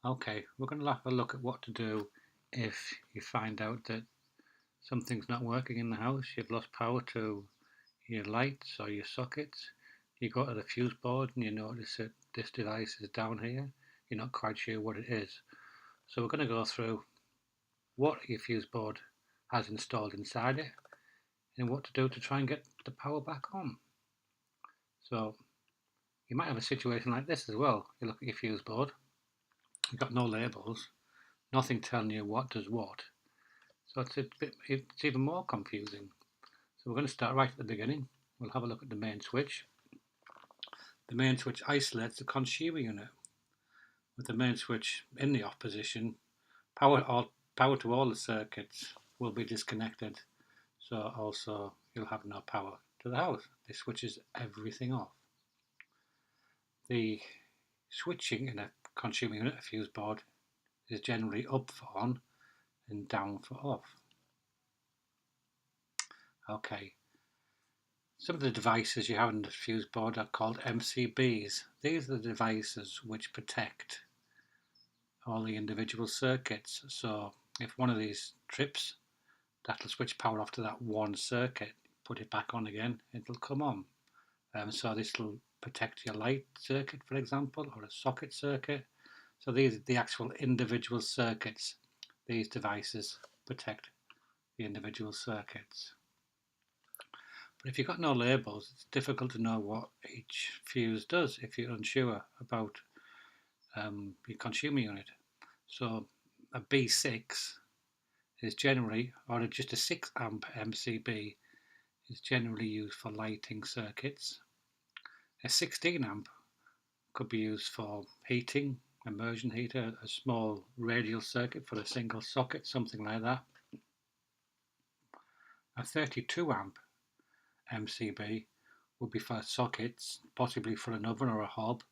Okay, we're going to have a look at what to do if you find out that something's not working in the house, you've lost power to your lights or your sockets, you go to the fuse board and you notice that this device is down here, you're not quite sure what it is. So we're going to go through what your fuse board has installed inside it and what to do to try and get the power back on. So you might have a situation like this as well. You look at your fuse board, you've got no labels, nothing telling you what does what. So it's even more confusing. So we're going to start right at the beginning. We'll have a look at the main switch. The main switch isolates the consumer unit. With the main switch in the off position, power to all the circuits will be disconnected. So also you'll have no power to the house. This switches everything off. The switching in a consumer unit, a fuse board, is generally up for on and down for off. Okay, some of the devices you have in the fuse board are called MCBs. These are the devices which protect all the individual circuits. So if one of these trips, that'll switch power off to that one circuit. Put it back on again, it'll come on. So this will protect your light circuit, for example, or a socket circuit. So these are the actual individual circuits. These devices protect the individual circuits. But if you've got no labels, it's difficult to know what each fuse does if you're unsure about your consumer unit. So a B6 is generally, or just a 6 amp MCB is generally used for lighting circuits. A 16 amp could be used for heating, immersion heater, a small radial circuit for a single socket, something like that. A 32 amp MCB would be for sockets, possibly for an oven or a hob,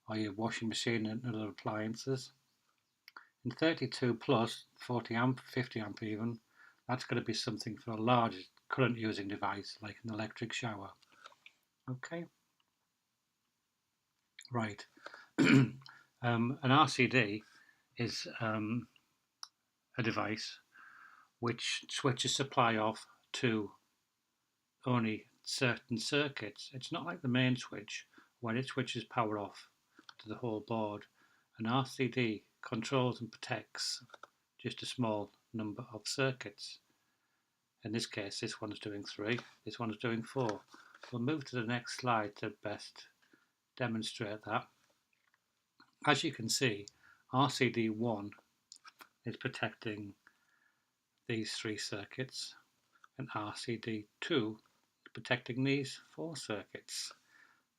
or your washing machine and other appliances. And 32 plus, 40 amp, 50 amp even, that's going to be something for a large current using device like an electric shower. Okay, right. An RCD is a device which switches supply off to only certain circuits. It's not like the main switch when it switches power off to the whole board. An RCD controls and protects just a small number of circuits. In this case, this one's doing 3, this one's doing 4. We'll move to the next slide to best demonstrate that. As you can see, RCD1 is protecting these 3 circuits, and RCD2 is protecting these 4 circuits.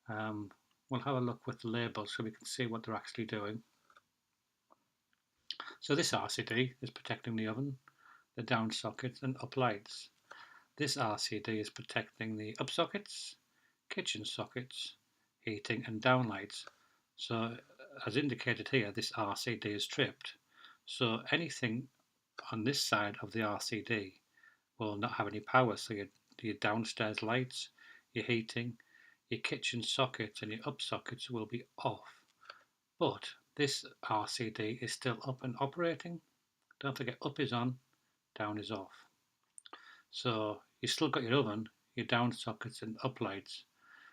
We'll have a look with the labels so we can see what they're actually doing. So this RCD is protecting the oven, the down sockets and up lights. This RCD is protecting the up sockets, kitchen sockets, heating and down lights. So as indicated here, this RCD is tripped. So anything on this side of the RCD will not have any power. So your downstairs lights, your heating, your kitchen sockets and your up sockets will be off. But this RCD is still up and operating. Don't forget, up is on, down is off. So you've still got your oven, your down sockets and up lights.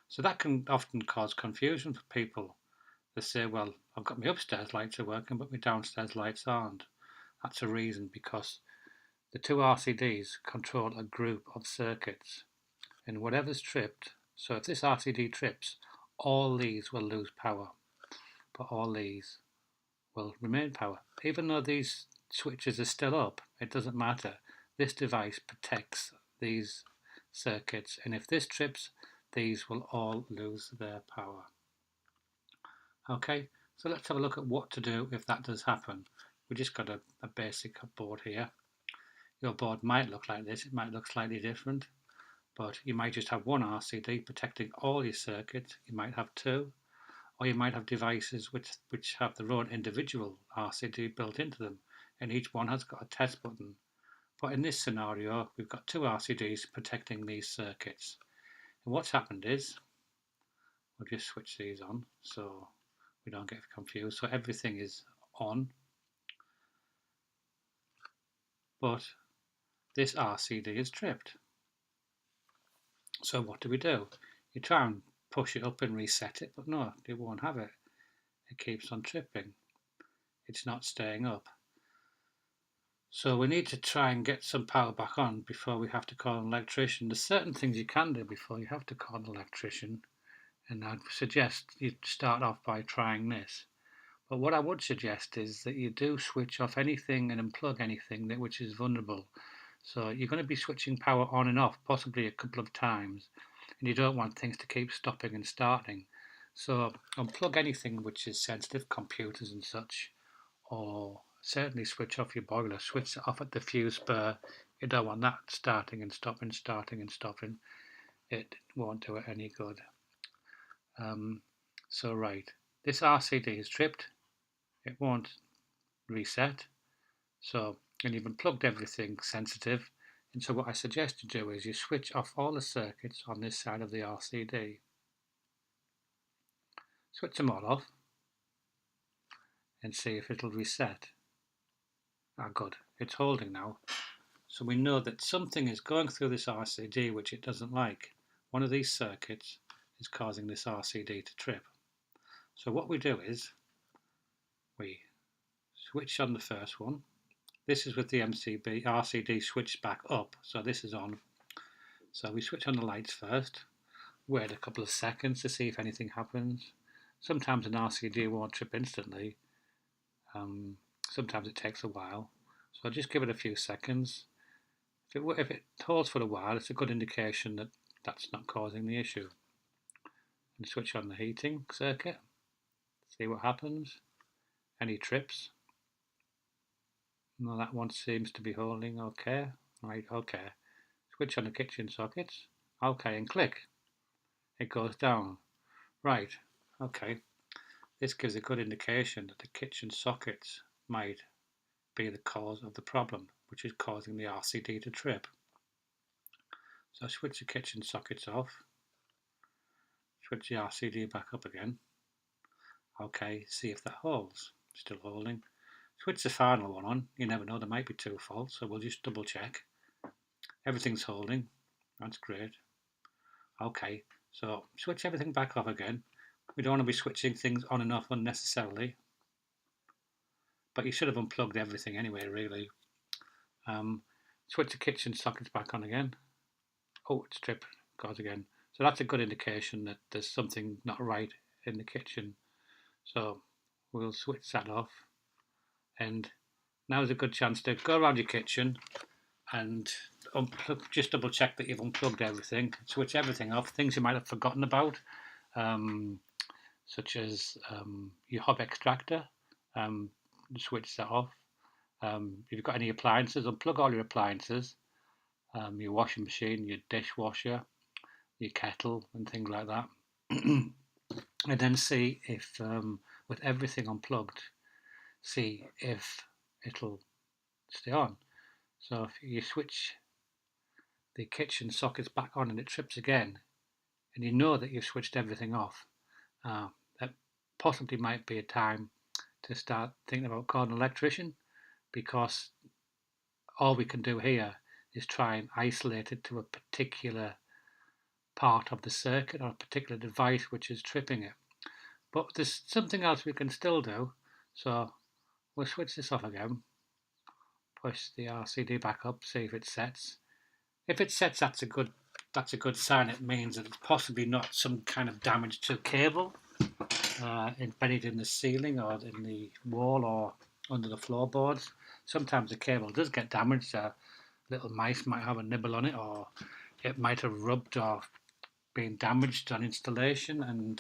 So that can often cause confusion for people. They say, well, I've got my upstairs lights are working, but my downstairs lights aren't. That's a reason, because the 2 RCDs control a group of circuits. And whatever's tripped, so if this RCD trips, all these will lose power, but all these will remain power. Even though these switches are still up, it doesn't matter. This device protects these circuits, and if this trips, these will all lose their power. Okay, so let's have a look at what to do if that does happen. We just got a basic board here. Your board might look like this, it might look slightly different, but you might just have one RCD protecting all your circuits. You might have 2, or you might have devices which have their own individual RCD built into them, and each one has got a test button. But in this scenario, we've got 2 RCDs protecting these circuits. And what's happened is, we'll just switch these on so we don't get confused. So everything is on, but this RCD is tripped. So what do? You try and push it up and reset it, but no, it won't have it. It keeps on tripping. It's not staying up. So we need to try and get some power back on before we have to call an electrician. There's certain things you can do before you have to call an electrician, and I'd suggest you start off by trying this. But what I would suggest is that you do switch off anything and unplug anything which is vulnerable. So you're going to be switching power on and off possibly a couple of times, and you don't want things to keep stopping and starting. So unplug anything which is sensitive, computers and such, or certainly switch off your boiler, switch it off at the fuse spur. You don't want that starting and stopping, starting and stopping. It won't do it any good. So right, this RCD is tripped. It won't reset. So, and you've unplugged everything sensitive. And so what I suggest you do is you switch off all the circuits on this side of the RCD. Switch them all off and see if it'll reset. Ah, good, it's holding now. So we know that something is going through this RCD which it doesn't like. One of these circuits is causing this RCD to trip. So what we do is we switch on the first one. This is with the RCD switched back up, so this is on. So we switch on the lights first, wait a couple of seconds to see if anything happens. Sometimes an RCD won't trip instantly. Sometimes it takes a while. So just give it a few seconds. If it holds for a while, it's a good indication that that's not causing the issue. And switch on the heating circuit, see what happens. Any trips? No, that one seems to be holding okay. Right, okay. Switch on the kitchen sockets. Okay, and click. It goes down. Right, okay. This gives a good indication that the kitchen sockets might be the cause of the problem, which is causing the RCD to trip. So switch the kitchen sockets off. Switch the RCD back up again. Okay, see if that holds. Still holding. Switch the final one on. You never know, there might be two faults, so we'll just double check. Everything's holding. That's great. Okay, so switch everything back off again. We don't want to be switching things on and off unnecessarily, but you should have unplugged everything anyway, really. Switch the kitchen sockets back on again. Oh, it's tripped. Goes again. So that's a good indication that there's something not right in the kitchen. So we'll switch that off. And now is a good chance to go around your kitchen and just double check that you've unplugged everything. Switch everything off. Things you might have forgotten about, such as your hob extractor. Switch that off. If you've got any appliances, unplug all your appliances. Your washing machine, your dishwasher, your kettle and things like that. And then see if, with everything unplugged, see if it'll stay on. So if you switch the kitchen sockets back on and it trips again, and you know that you've switched everything off, that possibly might be a time to start thinking about calling an electrician, because all we can do here is try and isolate it to a particular part of the circuit or a particular device which is tripping it. But there's something else we can still do. So we'll switch this off again, push the RCD back up, see if it sets. If it sets, that's a good sign. It means that it's possibly not some kind of damage to cable embedded in the ceiling or in the wall or under the floorboards. Sometimes the cable does get damaged. Little mice might have a nibble on it, or it might have rubbed or been damaged on installation, and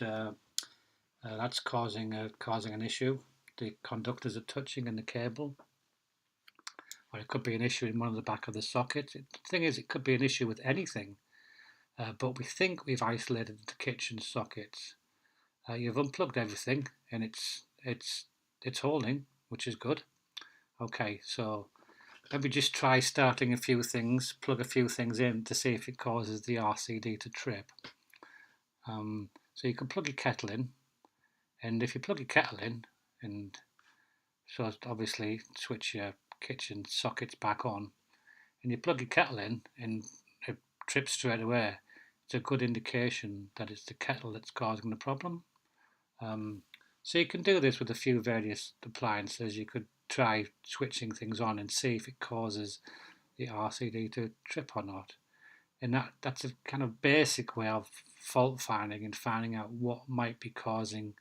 that's causing an issue. The conductors are touching in the cable, or it could be an issue in one of the back of the sockets. The thing is, it could be an issue with anything, but we think we've isolated the kitchen sockets. You've unplugged everything, and it's holding, which is good. Okay, so maybe just try starting a few things, plug a few things in to see if it causes the RCD to trip. So you can plug your kettle in, and if you plug your kettle in and So obviously switch your kitchen sockets back on, and you plug your kettle in and it trips straight away. It's a good indication that it's the kettle that's causing the problem. So you can do this with a few various appliances. You could try switching things on and see if it causes the RCD to trip or not. And that's a kind of basic way of fault finding and finding out what might be causing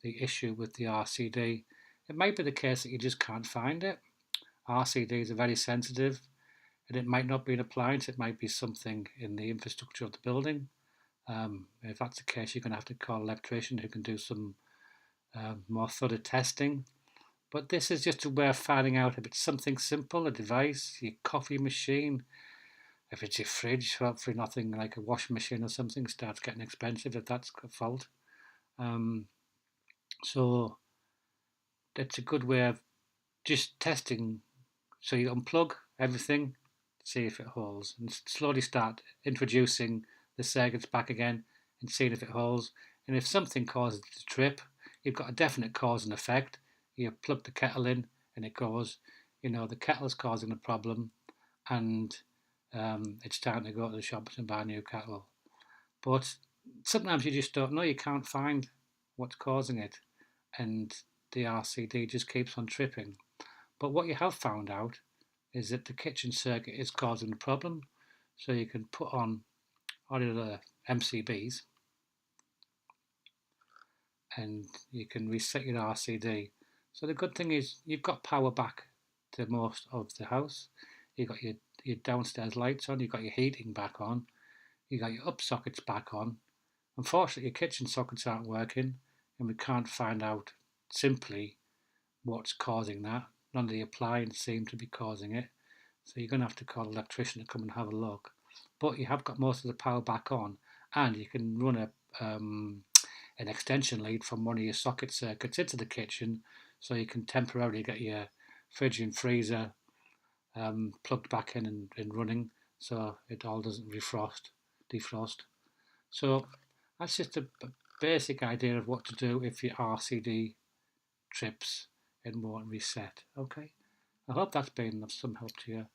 the issue with the RCD. It might be the case that you just can't find it. RCDs are very sensitive, and it might not be an appliance, it might be something in the infrastructure of the building. If that's the case, you're going to have to call an electrician who can do some more thorough testing. But this is just a way of finding out if it's something simple, a device, your coffee machine, if it's your fridge. Hopefully nothing like a washing machine or something starts getting expensive if that's a fault. So that's a good way of just testing. So you unplug everything, see if it holds, and slowly start introducing the circuits back again and seeing if it holds. And if something causes it to trip, you've got a definite cause and effect. You plug the kettle in and it goes, the kettle's causing the problem, and it's time to go to the shops and buy a new kettle. But sometimes you just don't know, you can't find what's causing it, and the RCD just keeps on tripping. But what you have found out is that the kitchen circuit is causing the problem. So you can put on all your other MCBs and you can reset your RCD. So the good thing is you've got power back to most of the house. You've got your downstairs lights on, you've got your heating back on, you've got your up sockets back on. Unfortunately, your kitchen sockets aren't working, and we can't find out simply what's causing that. None of the appliances seem to be causing it. So you're going to have to call an electrician to come and have a look. But you have got most of the power back on, and you can run an extension lead from one of your socket circuits into the kitchen, so you can temporarily get your fridge and freezer plugged back in and running, so it all doesn't defrost. So that's just a basic idea of what to do if your RCD trips and won't reset. Okay, I hope that's been of some help to you,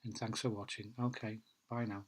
and thanks for watching. Okay, bye now.